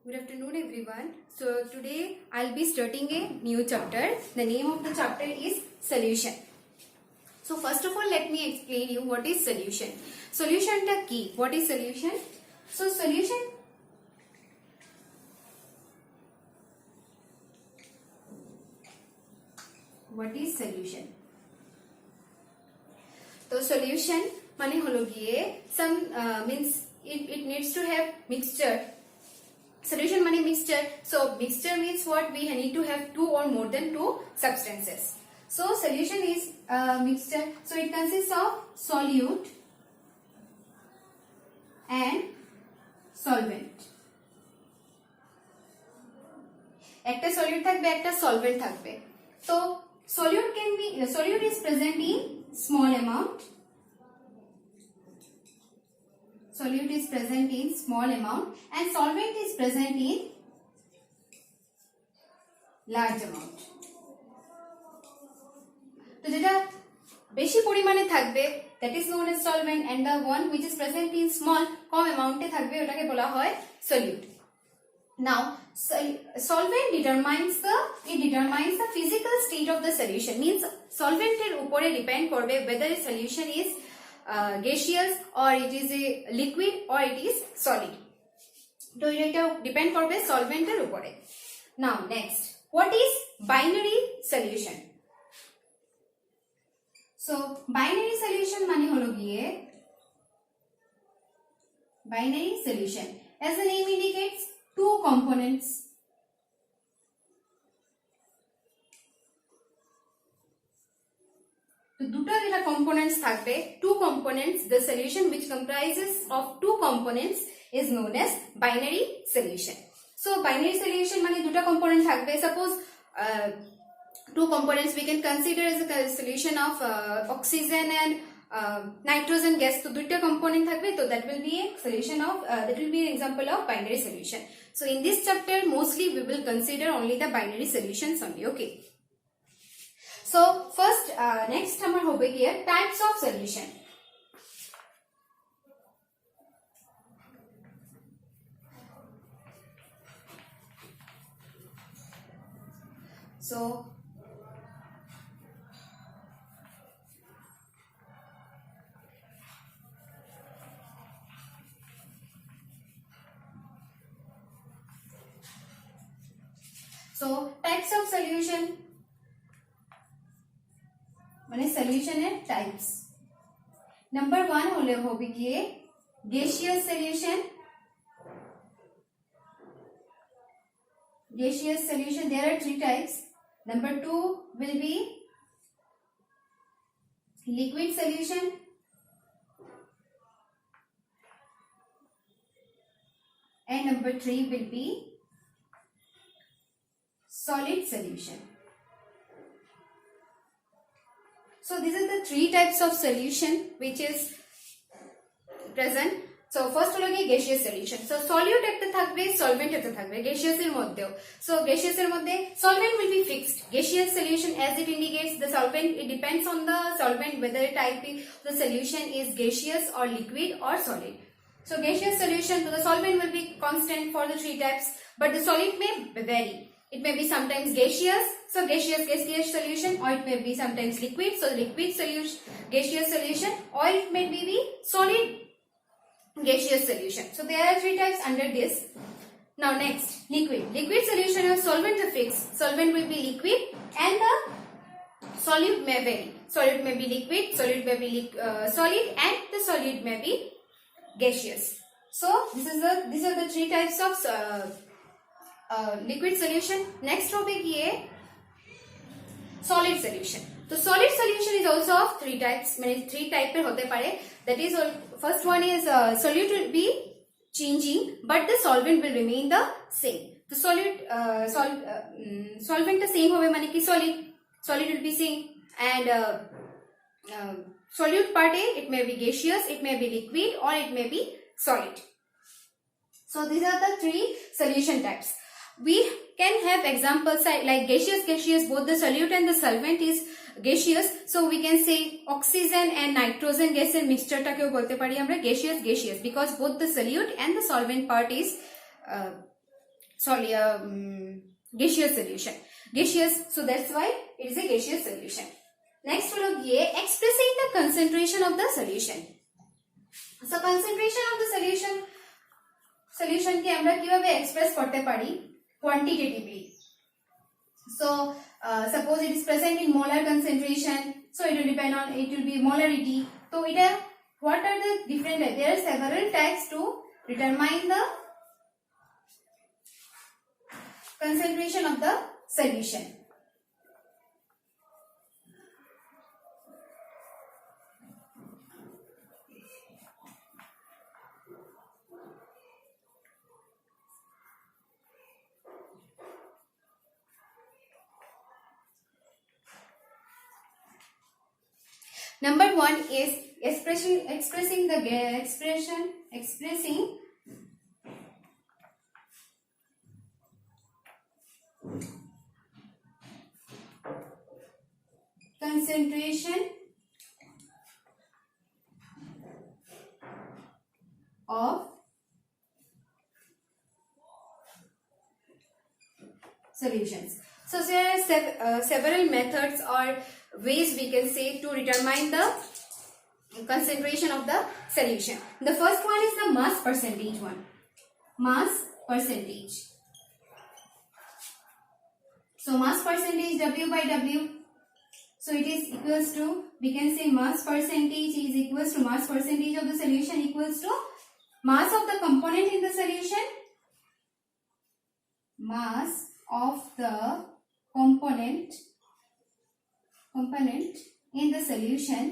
Good afternoon everyone. So today I'll be starting a new chapter. The name of the chapter is solution. So first of all let me explain you what is solution. Solution ta ki. What is solution? So solution what is solution? So solution মানে হলো গিয়ে some means it needs to have mixture. Solution money mixture. So mixture means what? We need to have two or more than two substances. So solution is mixture. So it consists of solute and solvent. একটা solute থাকবে একটা solvent থাকবে. So solute is present in small amount. Solute is present in small amount and solvent is present in large amount. তো যেটা বেশি পরিমাণে থাকবে that is known as solvent and the one which is present in small com amount এ থাকবে ওটাকে বলা হয় solute. Now solvent determines the physical state of the solution, means solvent এর উপরে depend করবে whether a solution is gaseous or it is a liquid or it is solid. তো এটা depend করবে solvent এর উপরে. Now next, what is binary solution? So binary solution মানে হলো গিয়ে binary solution as the name indicates two components. তো দুটো যেটা components থাকবে, two components, the solution which comprises of two components is known as binary solution. So binary solution মানে দুটো component থাকবে. Suppose two components we can consider as a solution of oxygen and nitrogen gas. তো দুটো component থাকবে, তো that will be a solution of that will be an example of binary solution. So in this chapter mostly we will consider only the binary solutions only. Okay. So first next hamar hobe here types of solution. So types of solution মানে solution এর types. Number 1 হলে হবে গিয়ে gaseous solution. Gaseous solution there are three types. Number 2 will be liquid solution. And number 3 will be solid solution. So these are the three types of solution which is present. So first হলো কি gaseous solution. So solute একটা থাকবে, solvent একটা থাকবে gaseous এর মধ্যেও. So gaseous এর মধ্যে solvent will be fixed. Gaseous solution as it indicates the solvent, it depends on the solvent whether type the solution is gaseous or liquid or solid. So gaseous solution, so the solvent will be constant for the three types, but the solid may vary. It may be sometimes gaseous, so gaseous solution, or it may be sometimes liquid, so liquid solution, gaseous solution, or it may be solid gaseous solution. So there are three types under this. Now next, liquid. Liquid solution of solvent are fixed. Solvent will be liquid and the solid may vary. Solid may be liquid, solid may be solid, and the solid may be gaseous. So these are the three types of liquid solution. Next topic here, solid solution. So solid solution is also of three types, means three type per hote pare. That is, first one is solute will be changing but the solvent will remain the same. The solvent the same hobe mane ki solid will be same, and solute part it may be gaseous, it may be liquid, or it may be solid. So these are the three solution types. We can have examples like gaseous, both the solute and the solvent is gaseous. So we can say oxygen and nitrogen gas এর mixture টাকেও বলতে পারি আমরা gaseous because both the solute and the solvent part is gaseous solution. Gaseous, so that's why it is a gaseous solution. Next হলো গিয়ে expressing the concentration of the solution. So concentration of the solution কে আমরা কিভাবে express করতে পারি quantitatively. So suppose it is present in molar concentration, so it will depend on, it will be molarity. So what are the different types? There are several types to determine the concentration of the solution. Number one is expressing concentration of solutions. So there are several methods or ways we can say to determine the concentration of the solution. The first one is the mass percentage one. Mass percentage. So mass percentage W by W. So it is equals to, we can say mass percentage is equals to mass percentage of the solution equals to mass of the component in the solution. Mass of the component in the solution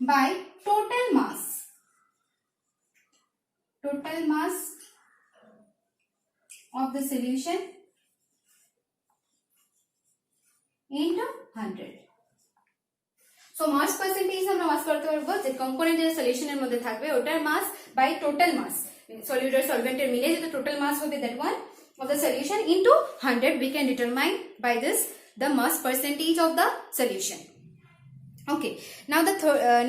by total mass of the solution into 100. So mass percentage আমরা মাস করতে পারবো যে component যে সলিউশনের মধ্যে থাকবে ওটার মাস by total mass, solute আর সলভেন্টের মিলে যে টোটাল মাস হবে that one of the solution into 100 we can determine by this the mass percentage of the solution. Okay, now the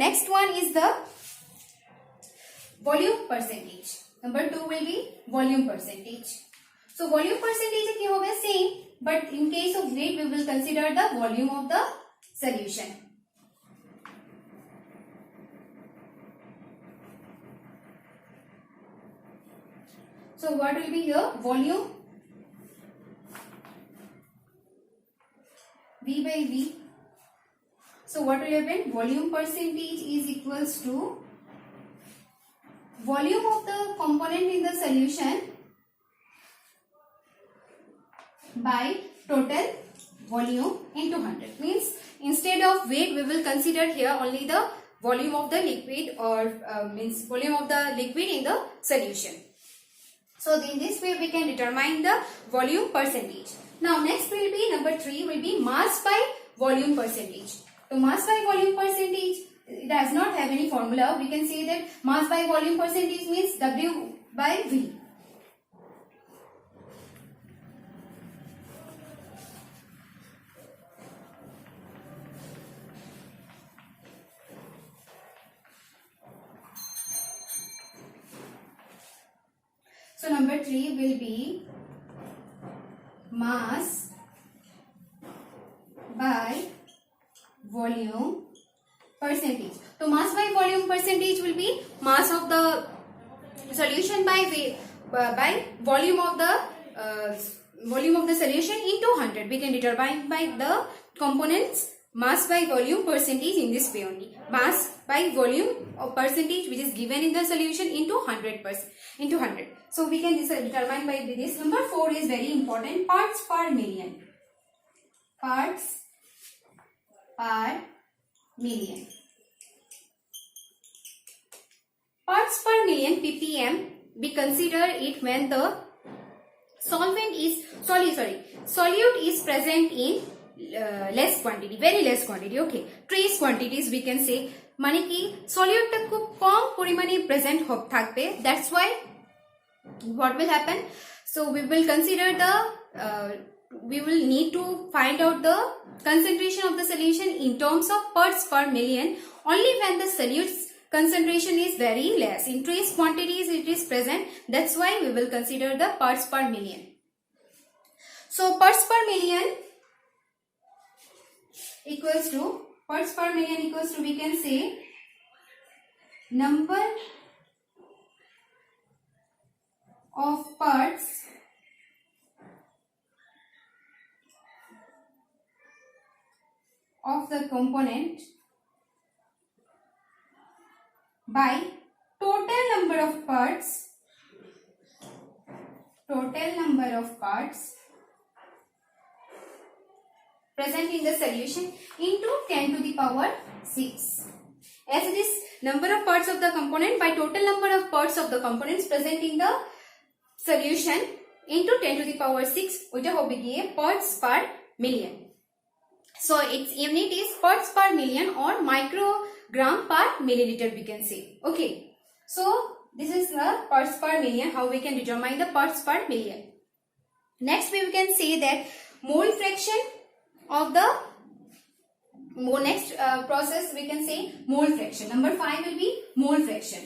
next one is the volume percentage. Number 2 will be volume percentage. So volume percentage ki hobe same, but in case of weight we will consider the volume of the solution. So what will be here? Volume V by V. So what will happen? Volume percentage is equals to volume of the component in the solution by total volume into 100. Means instead of weight we will consider here only the volume of the liquid or means volume of the liquid in the solution. So in this way we can determine the volume percentage. Now next will be number 3 will be mass by volume percentage. So mass by volume percentage, it does not have any formula. We can say that mass by volume percentage means W by V. So number 3 will be mass by volume percentage. So mass by volume percentage will be mass of the solution by volume of the solution into 100. We can determine by the components mass by volume percentage in this way only. Mass by volume of percentage which is given in the solution into 100%. Into 100. So we can determine by this. Number 4 is very important. Parts per million. Parts per million. Parts per million ppm, we consider it when the solute is present in less quantity, very less quantity. Okay, trace quantities we can say, মানে কি solute টা খুব কম পরিমাণে present থাকবে. That's why what will happen? So we will consider we will need to find out the concentration of the solution in terms of parts per million only when the solutes concentration is very less. In trace quantities it is present. That's why we will consider the parts per million. So parts per million equals to, we can say number of parts of the component by total number of parts present in the solution into 10 to the power 6. As it is number of parts of the component by total number of parts of the components present in the solution into 10 to the power 6, ওইটা হবে গিয়ে parts per million. So its unit is parts per million or microgram per milliliter, we can say. Okay. So this is the parts per million, how we can determine the parts per million. Next we can say that mole fraction of the next process, we can say mole fraction. Number 5 will be mole fraction.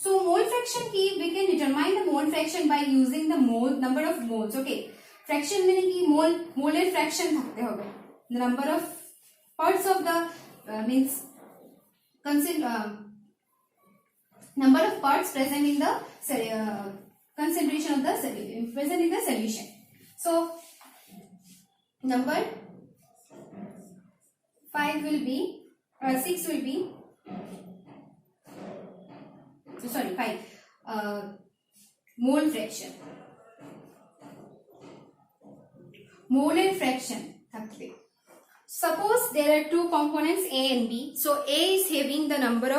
So mole fraction key, we can determine the mole fraction by using the number of moles. Okay, fraction meaning ki mole fraction thakte hobe. The number of parts of the number of parts present in the concentration of the present in the solution. So number 5 will be 6 will be 5 mole fraction. Molar fraction. Suppose there are two components A and B. So A is having a number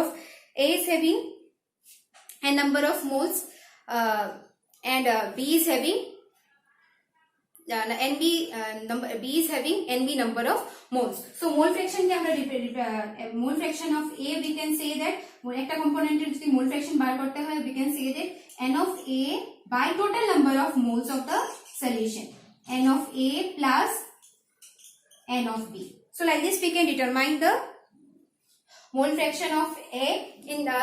of moles and B is having B is having NB number of moles. So mole fraction mole fraction of A, we can say that একটা component এর যদি mole fraction বার করতে হয়, we can say that N of A by total number of moles of the solution, N of A plus N of B. So like this we can determine the mole fraction of A. In the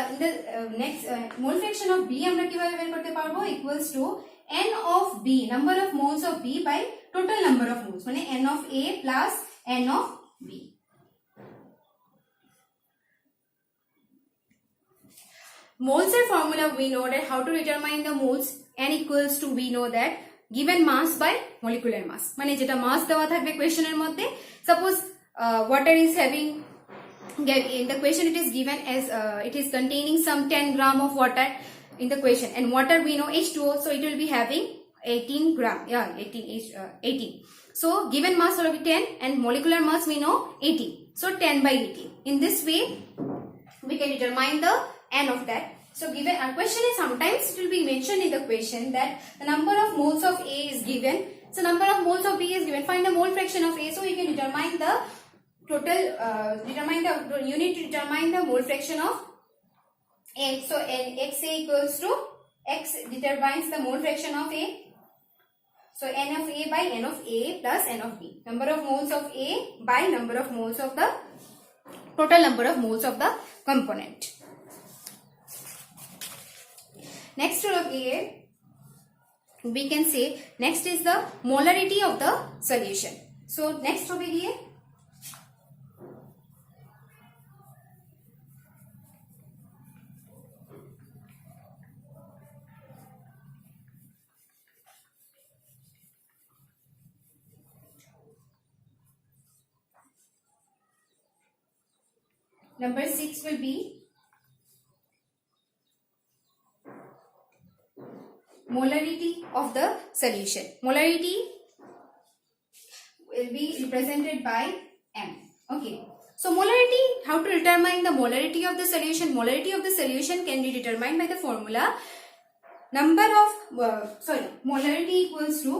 next mole fraction of B আমরা কিভাবে বের করতে পারবো, equals to N of B, number of moles of B by total number of moles, মানে N of A plus N of B. Moles এর formula we know that how to determine the moles. N equals to, we know that given mass by molecular mass, মানে যেটা mass দেওয়া থাকবে question এর মধ্যে. Suppose water is having, in the question it is given as it is containing some 10 gram of water in the question, and water we know H2O, so it will be having 18 gram. 18. So given mass will be 10 and molecular mass we know 18. So 10 by 18. In this way we can determine the N of that. So given our question is, sometimes it will be mentioned in the question that the number of moles of A is given. So number of moles of B is given. Find the mole fraction of A. So you can determine the total, you need to determine the mole fraction of A. So XA equals to, X determines the mole fraction of A. So N of A by N of A plus N of B. Number of moles of A by number of moles of the total number of moles of the component. Next we can say next is the molarity of the solution. So next over here number 6 will be molarity of the solution. Molarity will be represented by M. Okay. So molarity, how to determine the molarity of the solution? Molarity of the solution can be determined by the formula molarity equals to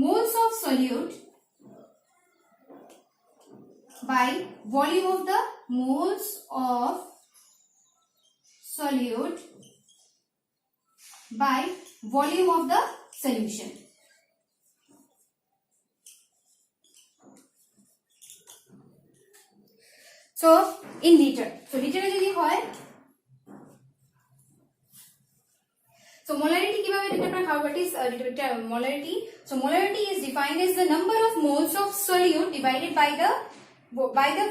moles of solute by volume of the moles of solute by volume of the solution. So in liter, so liter যদি হয় So molarity কিভাবে determine how what is molarity? So molarity is defined as the number of moles of solute divided by the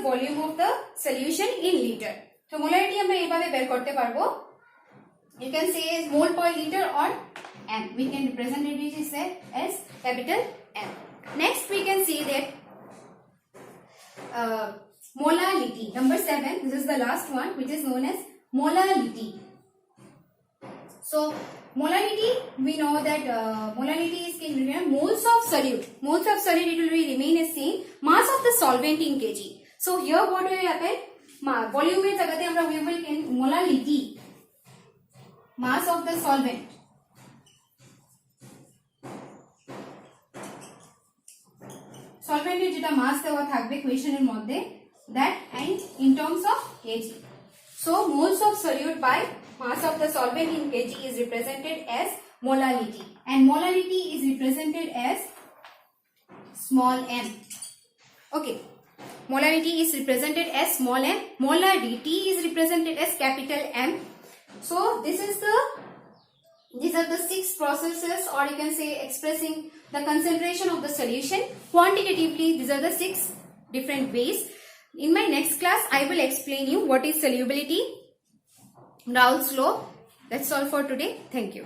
volume of the solution in liter. So molarity আমরা এইভাবে বের করতে পারবো. You can say as mole per liter or m. We can represent it as capital M. Next we can see that molality. Number 7. This is the last one, which is known as molality. So molality, we know that molality is moles of solute. Moles of solute, it will remain as same. Mass of the solvent in kg. So here what will happen? Volume में जगह हमरा we will in molality. Mass of the solvent. Solvent এর যেটা mass দেওয়া থাকবে question এর মধ্যে, that and in terms of kg. So moles of solute by mass of the solvent in kg is represented as molality, and molality is represented as small m. Okay, molarity is represented as small m, molarity is represented as capital M. So these are the 6 processes, or you can say expressing the concentration of the solution quantitatively. These are the 6 different ways. In my next class I will explain you what is solubility, Raoult's law. That's all for today. Thank you.